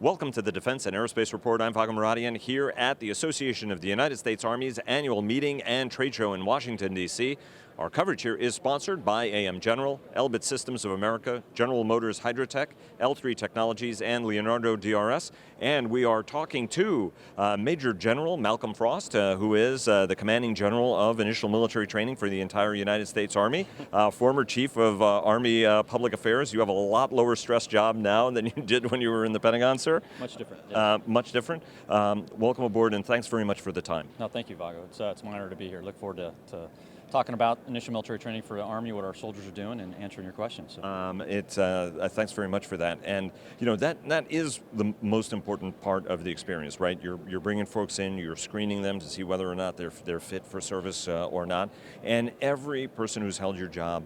Welcome to the Defense and Aerospace Report. I'm Vago Muradian here at the Association of the United States Army's annual meeting and trade show in Washington, D.C. Our coverage here is sponsored by AM General, Elbit Systems of America, General Motors Hydrotech, L3 Technologies, and Leonardo DRS. And we are talking to Major General Malcolm Frost, who is the commanding general of initial military training for the entire United States Army, former chief of Army Public Affairs. You have a lot lower stress job now than you did when you were in the Pentagon, sir. Much different. Yeah. Much different. Welcome aboard, and thanks very much for the time. No, thank you, Vago. It's an honor to be here. Look forward to talking about initial military training for the Army, what our soldiers are doing, and answering your questions. So. Thanks very much for that. And you know that is the most important part of the experience, right? You're bringing folks in, you're screening them to see whether or not they're fit for service or not. And every person who's held your job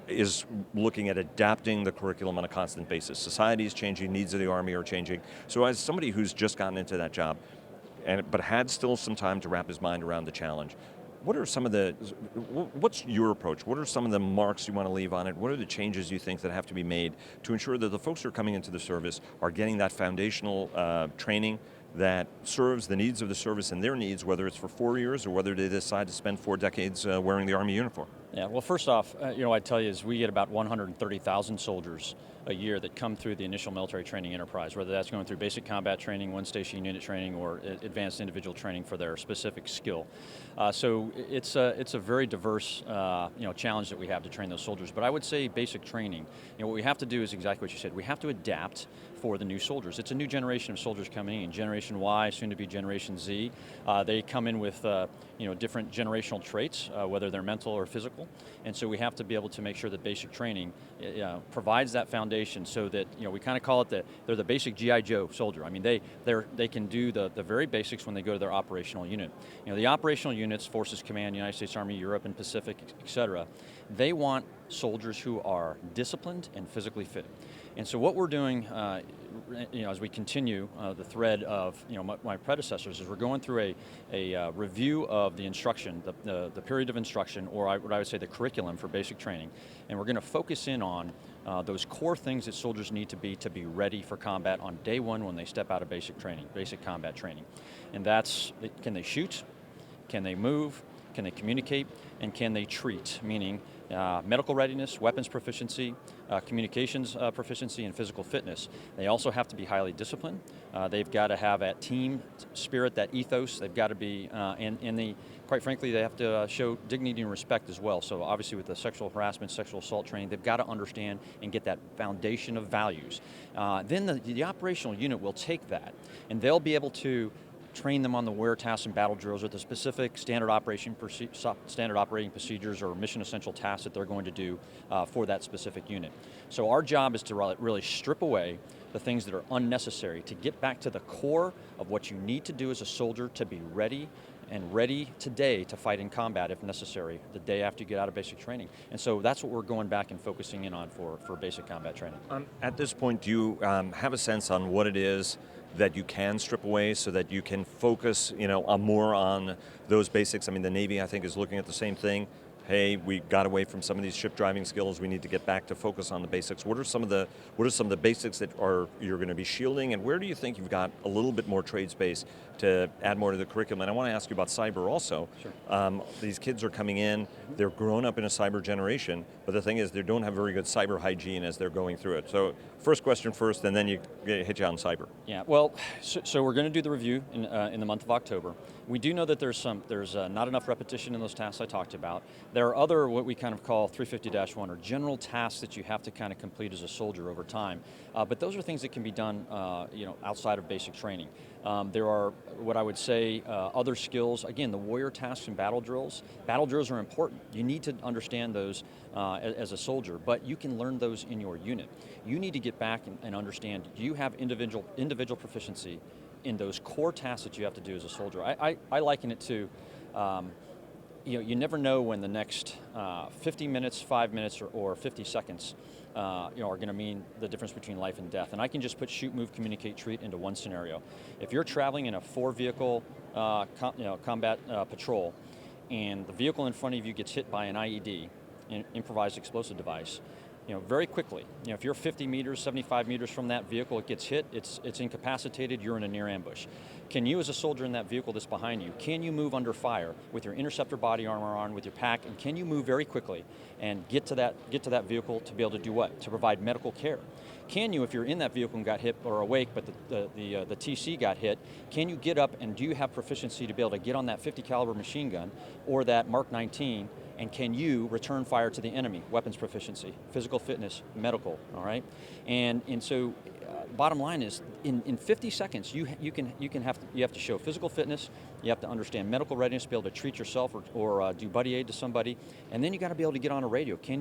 is looking at adapting the curriculum on a constant basis. Society is changing, needs of the Army are changing. So as somebody who's just gotten into that job, but had still some time to wrap his mind around the challenge, what's your approach? What are some of the marks you want to leave on it? What are the changes you think that have to be made to ensure that the folks who are coming into the service are getting that foundational training that serves the needs of the service and their needs, whether it's for 4 years or whether they decide to spend 4 decades wearing the Army uniform? Yeah, well, first off, I'd tell you is we get about 130,000 soldiers a year that come through the initial military training enterprise, whether that's going through basic combat training, one station unit training, or advanced individual training for their specific skill. So it's a very diverse challenge that we have to train those soldiers. But I would say basic training, what we have to do is exactly what you said. We have to adapt for the new soldiers. It's a new generation of soldiers coming in. Generation Y, soon to be Generation Z. They come in with different generational traits, whether they're mental or physical. And so we have to be able to make sure that basic training provides that foundation so that, we kind of call it they're the basic G.I. Joe soldier. I mean, they can do the very basics when they go to their operational unit. The operational units, Forces Command, United States Army, Europe and Pacific, et cetera, they want soldiers who are disciplined and physically fit. And so what we're doing, as we continue the thread of my predecessors, is we're going through a review of the instruction, the period of instruction, or what I would say the curriculum for basic training, and we're going to focus in on those core things that soldiers need to be ready for combat on day one when they step out of basic training, basic combat training. And that's, can they shoot? Can they move? Can they communicate? And can they treat? Meaning medical readiness, weapons proficiency, communications proficiency, and physical fitness. They also have to be highly disciplined. They've got to have that team spirit, that ethos. They've got to be, quite frankly, they have to show dignity and respect as well. So obviously with the sexual harassment, sexual assault training, they've got to understand and get that foundation of values. Then the operational unit will take that, and they'll be able to train them on the wear tasks and battle drills or the specific standard operating procedures or mission essential tasks that they're going to do for that specific unit. So our job is to really strip away the things that are unnecessary to get back to the core of what you need to do as a soldier to be ready today to fight in combat if necessary, the day after you get out of basic training. And so that's what we're going back and focusing in on for basic combat training. At this point, do you have a sense on what it is that you can strip away so that you can focus more on those basics? I mean, the Navy, I think, is looking at the same thing. Hey, we got away from some of these ship driving skills. We need to get back to focus on the basics. What are some of the basics that you're going to be shielding, and where do you think you've got a little bit more trade space to add more to the curriculum? And I want to ask you about cyber also. Sure. These kids are coming in, they're grown up in a cyber generation, but the thing is they don't have very good cyber hygiene as they're going through it. So first question first, and then you hit you on cyber. Yeah, well, so we're going to do the review in the month of October. We do know that there's not enough repetition in those tasks I talked about. There are other, what we kind of call 350-1, or general tasks that you have to kind of complete as a soldier over time. But those are things that can be done outside of basic training. There are, what I would say, other skills. Again, the warrior tasks and battle drills. Battle drills are important. You need to understand those as a soldier, but you can learn those in your unit. You need to get back and understand, do you have individual proficiency in those core tasks that you have to do as a soldier? I liken it to, you never know when the next 50 minutes, 5 minutes, or 50 seconds are going to mean the difference between life and death. And I can just put shoot, move, communicate, treat into one scenario. If you're traveling in a 4-vehicle combat patrol, and the vehicle in front of you gets hit by an IED, an improvised explosive device, very quickly. If you're 50 meters, 75 meters from that vehicle, it gets hit, it's incapacitated, you're in a near ambush. Can you, as a soldier in that vehicle that's behind you, can you move under fire with your interceptor body armor on, with your pack, and can you move very quickly and get to that vehicle to be able to do what? To provide medical care. Can you, if you're in that vehicle and got hit or awake, but the TC got hit, can you get up and do you have proficiency to be able to get on that 50 caliber machine gun or that Mark 19, and can you return fire to the enemy? Weapons proficiency, physical fitness, medical, all right? And so bottom line is, in 50 seconds, you have to show physical fitness, you have to understand medical readiness, be able to treat yourself or do buddy aid to somebody, and then you got to be able to get on a radio. Can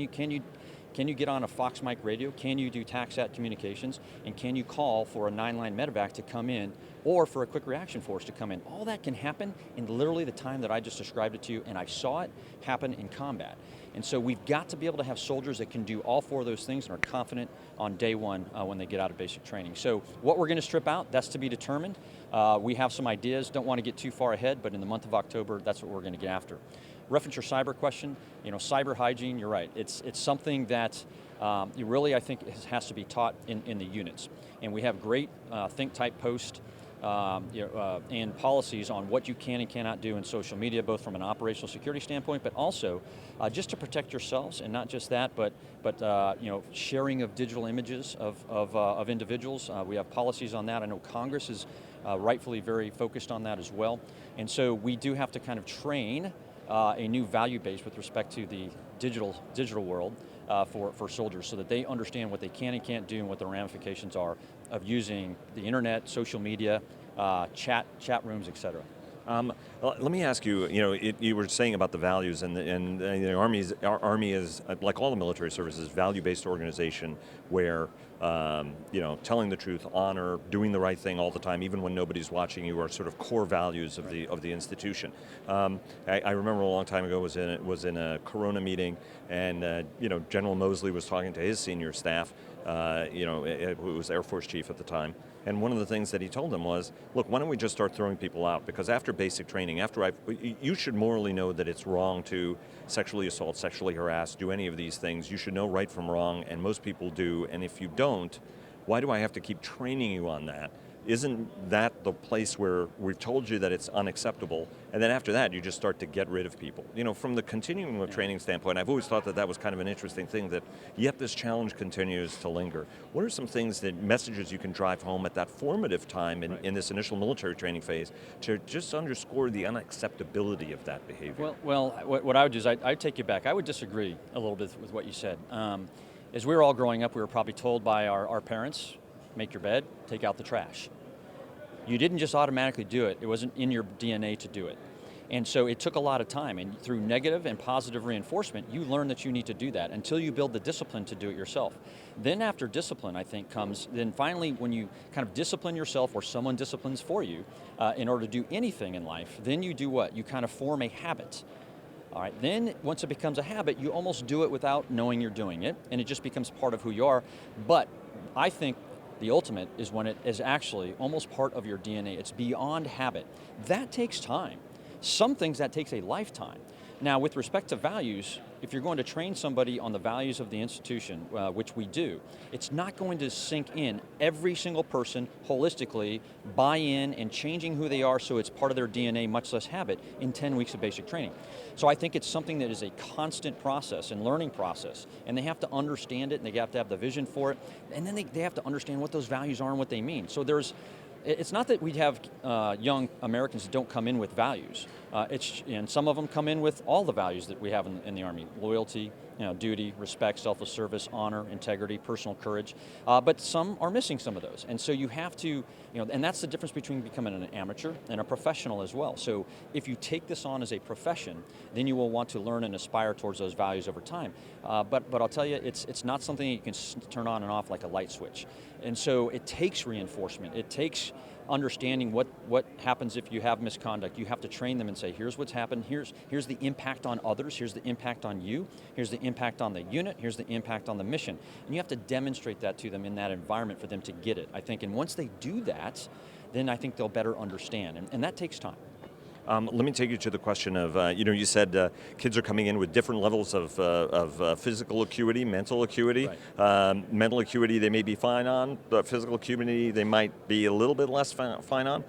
you get on a Fox mic radio? Can you do TACSAT communications? And can you call for a 9-line medevac to come in or for a quick reaction force to come in? All that can happen in literally the time that I just described it to you, and I saw it happen in combat. And so we've got to be able to have soldiers that can do all 4 of those things and are confident on day one when they get out of basic training. So what we're going to strip out, that's to be determined. We have some ideas, don't want to get too far ahead, but in the month of October, that's what we're going to get after. Reference your cyber question, cyber hygiene, you're right. It's something that you really, I think, has to be taught in the units. And we have great think type posts and policies on what you can and cannot do in social media, both from an operational security standpoint, but also just to protect yourselves, and not just that, but sharing of digital images of individuals. We have policies on that. I know Congress is rightfully very focused on that as well. And so we do have to kind of train a new value base with respect to the digital world for soldiers, so that they understand what they can and can't do and what the ramifications are of using the internet, social media, chat rooms, etc. Let me ask you, you were saying about the values, and the our Army is, like all the military services, value-based organization where, telling the truth, honor, doing the right thing all the time, even when nobody's watching you, are sort of core values of the institution. I remember a long time ago was in a Corona meeting, and General Mosley was talking to his senior staff, who was Air Force chief at the time. And one of the things that he told them was, look, why don't we just start throwing people out? Because after basic training, you should morally know that it's wrong to sexually assault, sexually harass, do any of these things. You should know right from wrong, and most people do. And if you don't, why do I have to keep training you on that? Isn't that the place where we've told you that it's unacceptable, and then after that you just start to get rid of people? From the continuum of training standpoint, I've always thought that was kind of an interesting thing, that yet this challenge continues to linger. What are some messages you can drive home at that formative time in this initial military training phase to just underscore the unacceptability of that behavior? Well, what I would do is I'd take you back. I would disagree a little bit with what you said. As we were all growing up, we were probably told by our parents, make your bed, take out the trash. You didn't just automatically do it. It wasn't in your DNA to do it. And so it took a lot of time, and through negative and positive reinforcement, you learn that you need to do that until you build the discipline to do it yourself. Then after discipline, I think, then finally when you kind of discipline yourself, or someone disciplines for you in order to do anything in life, then you do what? You kind of form a habit. All right, then once it becomes a habit, you almost do it without knowing you're doing it, and it just becomes part of who you are. But I think the ultimate is when it is actually almost part of your DNA. It's beyond habit. That takes time. Some things that takes a lifetime. Now, with respect to values, if you're going to train somebody on the values of the institution, which we do, it's not going to sink in. Every single person holistically buy in and changing who they are so it's part of their DNA, much less habit, in 10 weeks of basic training. So I think it's something that is a constant process and learning process, and they have to understand it, and they have to have the vision for it, and then they have to understand what those values are and what they mean. So it's not that we have young Americans that don't come in with values. And some of them come in with all the values that we have in the Army: loyalty, duty, respect, selfless service, honor, integrity, personal courage. But some are missing some of those. And so you have to, and that's the difference between becoming an amateur and a professional as well. So if you take this on as a profession, then you will want to learn and aspire towards those values over time. But I'll tell you, it's not something you can turn on and off like a light switch. And so it takes reinforcement. It takes understanding what happens if you have misconduct. You have to train them and say, here's what's happened, here's the impact on others, here's the impact on you, here's the impact on the unit, here's the impact on the mission. And you have to demonstrate that to them in that environment for them to get it, I think. And once they do that, then I think they'll better understand. And that takes time. Let me take you to the question of, you said kids are coming in with different levels of physical acuity, mental acuity. Right. Mental acuity they may be fine on, but physical acuity they might be a little bit less fine on.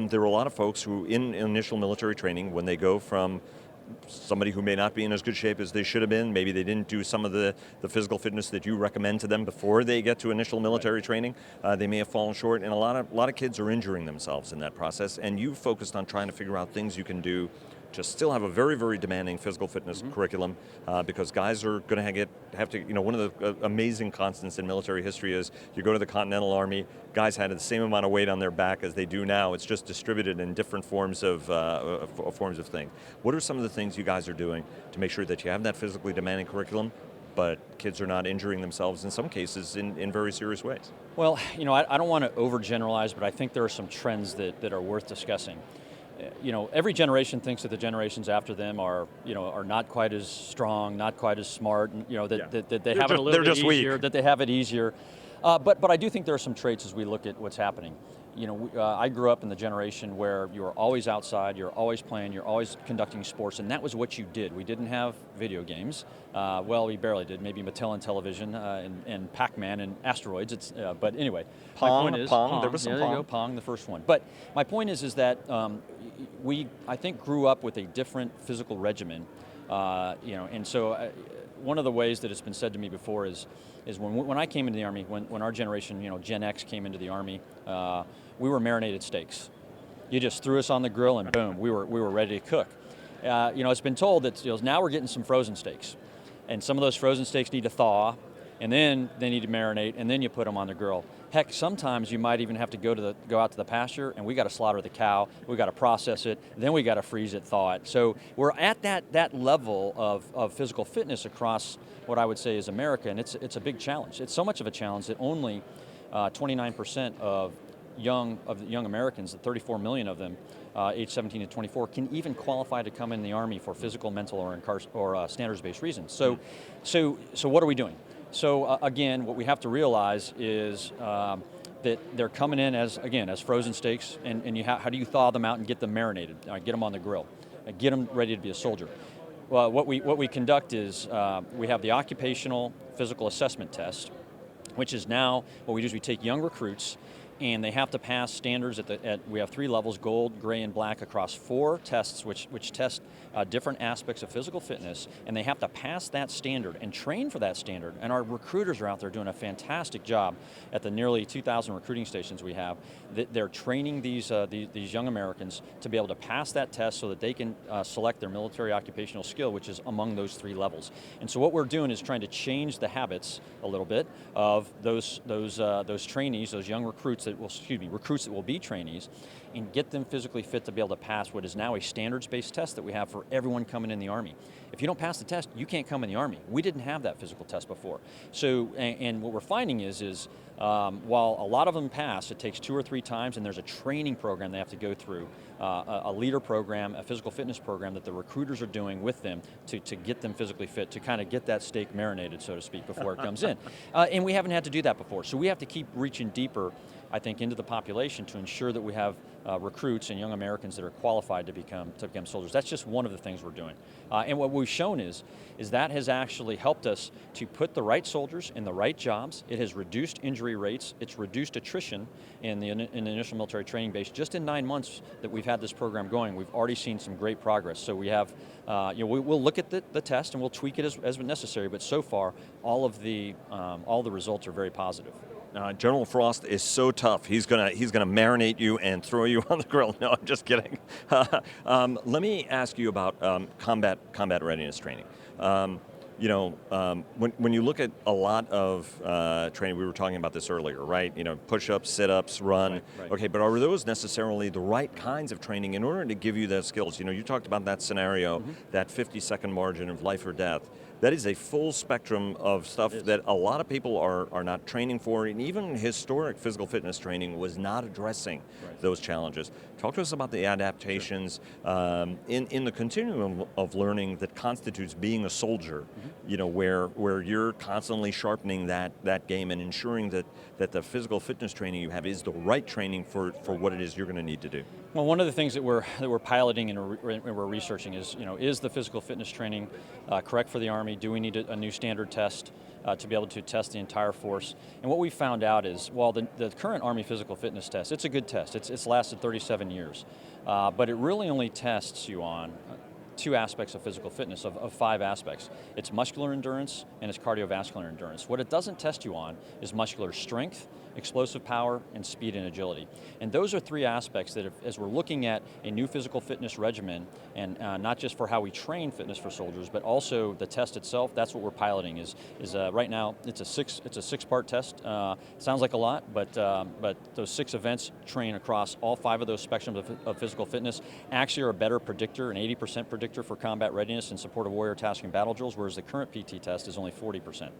There are a lot of folks who in initial military training, when they go from somebody who may not be in as good shape as they should have been, maybe they didn't do some of the physical fitness that you recommend to them before they get to initial military training, they may have fallen short, and a lot of kids are injuring themselves in that process, and you focused on trying to figure out things you can do to still have a very, very demanding physical fitness curriculum, because guys are going to have to, one of the amazing constants in military history is you go to the Continental Army, guys had the same amount of weight on their back as they do now. It's just distributed in different forms of thing. What are some of the things you guys are doing to make sure that you have that physically demanding curriculum, but kids are not injuring themselves in some cases in very serious ways? Well, I don't want to overgeneralize, but I think there are some trends that are worth discussing. Every generation thinks that the generations after them are not quite as strong, not quite as smart, and, that they have it a little bit easier, that they have it easier. But I do think there are some traits as we look at what's happening. I grew up in the generation where you were always outside, you're always playing, you're always conducting sports, and that was what you did. We didn't have video games. Well, we barely did. Maybe Mattel and Television and Pac-Man and Asteroids. But anyway, Pong, my point is, Pong. There was some There Pong. you go, Pong, the first one. But my point is that we, I think, grew up with a different physical regimen. And so one of the ways that it's been said to me before is when I came into the Army, when our generation, Gen X came into the Army, we were marinated steaks. You just threw us on the grill and boom, we were ready to cook. It's been told that now we're getting some frozen steaks, and some of those frozen steaks need to thaw, and then they need to marinate, and then you put them on the grill. Heck, sometimes you might even have to go out to the pasture, and we got to slaughter the cow, we got to process it, then we got to freeze it, thaw it. So we're at that level of physical fitness across what I would say is America, and it's a big challenge. It's so much of a challenge that only 29% of young Americans, the 34 million of them, age 17 to 24, can even qualify to come in the Army for physical, mental, or standards-based reasons. So what are we doing? So again, what we have to realize is that they're coming in as frozen steaks, and how do you thaw them out and get them marinated, get them on the grill, get them ready to be a soldier? Well, what we conduct is we have the occupational physical assessment test, which is now what we do is we take young recruits, and they have to pass standards we have 3 levels, gold, gray, and black, across 4 tests which test different aspects of physical fitness, and they have to pass that standard and train for that standard. And our recruiters are out there doing a fantastic job at the nearly 2,000 recruiting stations we have. They're training these young Americans to be able to pass that test so that they can select their military occupational skill, which is among those 3 levels. And so what we're doing is trying to change the habits a little bit of those trainees, those young recruits recruits that will be trainees, and get them physically fit to be able to pass what is now a standards-based test that we have for everyone coming in the Army. If you don't pass the test, you can't come in the Army. We didn't have that physical test before. So, and what we're finding is while a lot of them pass, it takes 2 or 3 times, and there's a training program they have to go through, a leader program, a physical fitness program that the recruiters are doing with them to get them physically fit, to kind of get that steak marinated, so to speak, before it comes in. And we haven't had to do that before. So we have to keep reaching deeper, I think, into the population to ensure that we have recruits and young Americans that are qualified to become soldiers. That's just one of the things we're doing. And what we've shown is that has actually helped us to put the right soldiers in the right jobs. It has reduced injury rates. It's reduced attrition in the initial military training base. Just in 9 months that we've had this program going, we've already seen some great progress. So we have, we'll look at the test and we'll tweak it as necessary. But so far, all the results are very positive. General Frost is so tough. He's gonna marinate you and throw you on the grill. No, I'm just kidding. Let me ask you about combat readiness training. When you look at a lot of training, we were talking about this earlier, right? Push-ups, sit-ups, run. Right. Okay, but are those necessarily the right kinds of training in order to give you those skills? You talked about that scenario, that 50-second margin of life or death. That is a full spectrum of stuff that a lot of people are not training for, and even historic physical fitness training was not addressing those challenges. Talk to us about the adaptations in the continuum of learning that constitutes being a soldier, where you're constantly sharpening that game and ensuring that the physical fitness training you have is the right training for what it is you're going to need to do. Well, one of the things that we're piloting and we're researching is, is the physical fitness training correct for the Army? Do we need a new standard test to be able to test the entire force? And what we found out is, while the current Army physical fitness test, it's a good test. It's lasted 37 years, but it really only tests you on two aspects of physical fitness, of five aspects. It's muscular endurance and it's cardiovascular endurance. What it doesn't test you on is muscular strength, explosive power, and speed and agility. And those are three aspects that, as we're looking at a new physical fitness regimen, and not just for how we train fitness for soldiers, but also the test itself, that's what we're piloting. Is right now it's a six-part test. Sounds like a lot, but those 6 events train across all 5 of those spectrums of physical fitness. Actually, are a better predictor, an 80% predictor for combat readiness and support of warrior task and battle drills, whereas the current PT test is only 40%.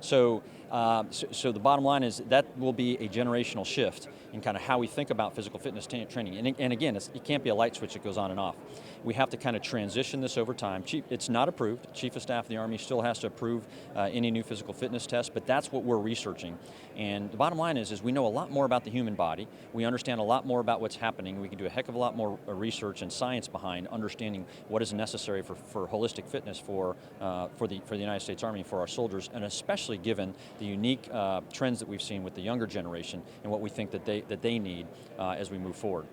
So the bottom line is that will be a generational shift in kind of how we think about physical fitness training. And again, it can't be a light switch that goes on and off. We have to kind of transition this over time. It's not approved. Chief of Staff of the Army still has to approve any new physical fitness test, but that's what we're researching. And the bottom line is we know a lot more about the human body. We understand a lot more about what's happening. We can do a heck of a lot more research and science behind understanding what is necessary for holistic fitness for the United States Army, for our soldiers, and especially given the unique trends that we've seen with the younger generation and what we think that they need as we move forward.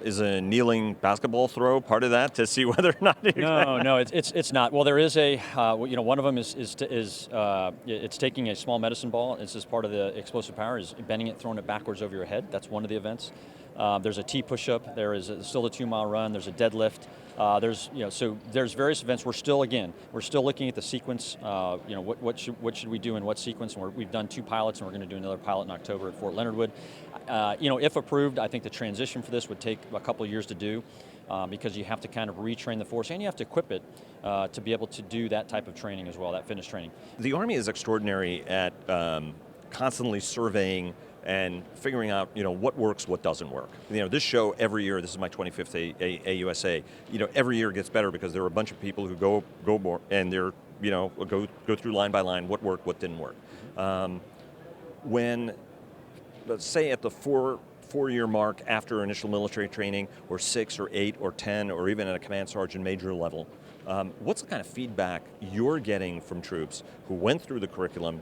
Is a kneeling basketball throw part of that to see whether or not? No, it's not. Well, there is a one of them is it's taking a small medicine ball. This is part of the explosive power, is bending it, throwing it backwards over your head. That's one of the events. There's a T push-up. There is still a 2-mile run. There's a deadlift. So there's various events. We're still looking at the sequence. What should we do in what sequence? And we've done 2 pilots, and we're going to do another pilot in October at Fort Leonard Wood. If approved, I think the transition for this would take a couple of years to do, because you have to kind of retrain the force, and you have to equip it to be able to do that type of training as well, that fitness training. The Army is extraordinary at constantly surveying and figuring out, what works, what doesn't work. This show every year, this is my 25th AUSA, every year gets better because there are a bunch of people who go more and they're, go through line by line, what worked, what didn't work. When, let's say at the four-year mark after initial military training, or 6 or 8 or 10, or even at a command sergeant major level, what's the kind of feedback you're getting from troops who went through the curriculum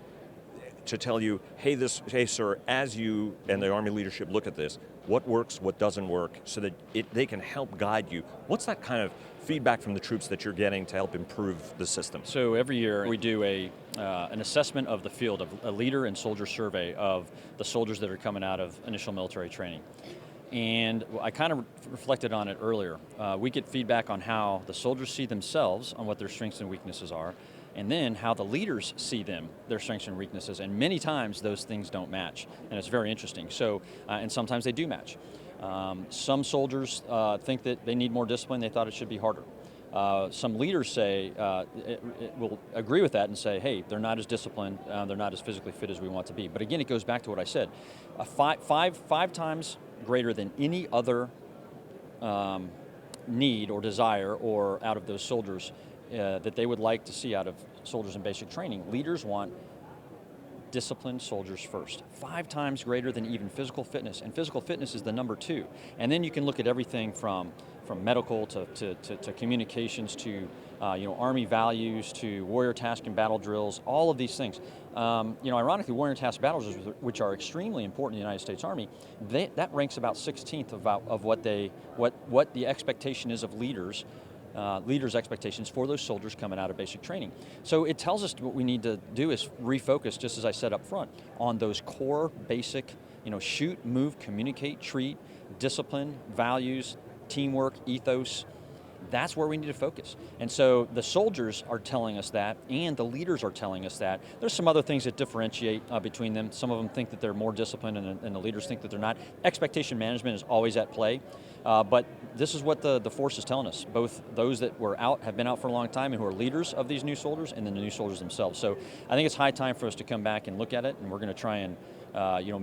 to tell you, hey sir, as you and the Army leadership look at this, what works, what doesn't work, so that they can help guide you? What's that kind of feedback from the troops that you're getting to help improve the system? So every year we do an assessment of the field, of a leader and soldier survey of the soldiers that are coming out of initial military training. And I kind of reflected on it earlier. We get feedback on how the soldiers see themselves, on what their strengths and weaknesses are, and then how the leaders see them, their strengths and weaknesses. And many times those things don't match, and it's very interesting. So, and sometimes they do match. Some soldiers think that they need more discipline, they thought it should be harder. Some leaders say, will agree with that and say, hey, they're not as disciplined, they're not as physically fit as we want to be. But again, it goes back to what I said. Five times greater than any other need or desire or out of those soldiers that they would like to see out of soldiers in basic training. Leaders want disciplined soldiers first. 5 times greater than even physical fitness, and physical fitness is the number 2. And then you can look at everything from medical to communications to Army values to warrior task and battle drills, all of these things. Ironically, warrior task battle drills, which are extremely important in the United States Army, that ranks about 16th of what the expectation is of leaders' expectations for those soldiers coming out of basic training. So it tells us what we need to do is refocus, just as I said up front, on those core basic, shoot, move, communicate, treat, discipline, values, teamwork, ethos. That's where we need to focus. And so the soldiers are telling us that, and the leaders are telling us that. There's some other things that differentiate between them. Some of them think that they're more disciplined, and the leaders think that they're not. Expectation management is always at play, but this is what the force is telling us. Both those that have been out for a long time and who are leaders of these new soldiers, and then the new soldiers themselves. So I think it's high time for us to come back and look at it, and we're going to try and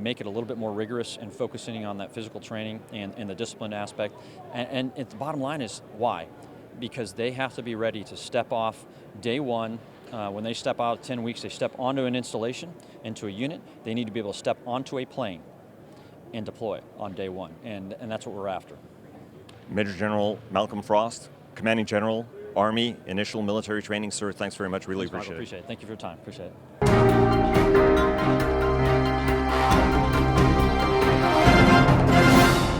make it a little bit more rigorous and focusing on that physical training and the discipline aspect. And the bottom line is why? Because they have to be ready to step off day one. When they step out 10 weeks, they step onto an installation, into a unit. They need to be able to step onto a plane and deploy on day one, and that's what we're after. Major General Malcolm Frost, Commanding General, Army Initial Military Training, sir, thanks very much. Really Thanks, Michael. appreciate it. Appreciate it. Thank you for your time. Appreciate it.